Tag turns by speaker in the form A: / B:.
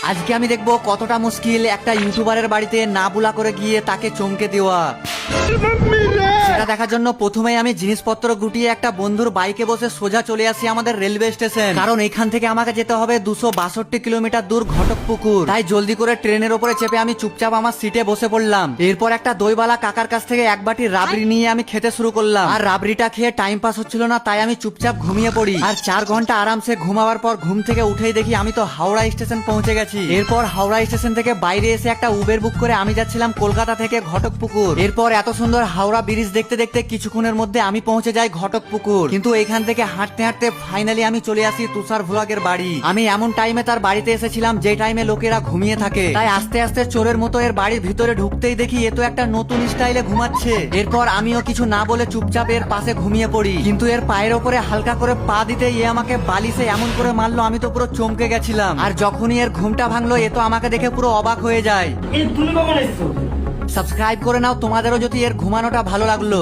A: আজকে আমি দেখবো কতটা মুশকিল একটা ইউটিউবারের বাড়িতে না বুলা করে গিয়ে তাকে চমকে দেওয়া। সেটা দেখার জন্য প্রথমেই আমি জিনিসপত্র গুটিয়ে একটা বন্ধুর বাইকে বসে সোজা চলে আসি আমাদের রেলওয়ে স্টেশন, কারণ এখান থেকে আমাকে যেতে হবে 262 কিলোমিটার দূর ঘটকপুকুর। তাই জলদি করে ট্রেনের উপরে চেপে আমি চুপচাপ আমার সিটে বসে পড়লাম। এরপর একটা দইওয়ালা কাকার কাছ থেকে এক বাটি রাবড়ি নিয়ে আমি খেতে শুরু করলাম। আর রাবড়িটা খেয়ে টাইম পাস হচ্ছিল না, তাই আমি চুপচাপ ঘুমিয়ে পড়ি। আর 4 ঘন্টা আরামসে ঘুমাবার পর ঘুম থেকে উঠেই দেখি আমি তো হাওড়া স্টেশন পৌঁছে গেছি। এরপর হাওড়া স্টেশন থেকে বাইরে এসে একটা উবের বুক করে আমি যাচ্ছিলাম কলকাতা থেকে ঘটকপুকুর। এরপর এত সুন্দর হাওড়া ব্রিজ দেখতে দেখতে কিছুক্ষণের মধ্যে আমি পৌঁছে যাই ঘটকপুকুর। কিন্তু এখান থেকে হাঁটতে হাঁটতে ফাইনালি আমি চলে আসি তুষার ভ্লগের বাড়ি। আমি এমন টাইমে তার বাড়িতে এসেছিলাম যে টাইমে লোকেরা ঘুমিয়ে থাকে, তাই আস্তে আস্তে চোরের মতো এর বাড়ির ভিতরে ঢুকতেই দেখি এ তো একটা নতুন স্টাইলে ঘুমাচ্ছে। এরপর আমিও কিছু না বলে চুপচাপ এর পাশে ঘুমিয়ে পড়ি, কিন্তু এর পায়ের ওপরে হালকা করে পা দিতে এ আমাকে বালিশে এমন করে মারলো আমি তো পুরো চমকে গেছিলাম। আর যখনই এর ঘুমটা ভাঙলো এ তো আমাকে দেখে পুরো অবাক হয়ে যায়।
B: তুমি কখন এসছো?
A: সাবস্ক্রাইব করে নাও তোমাদেরও যদি এর ঘুমানোটা ভালো লাগলো।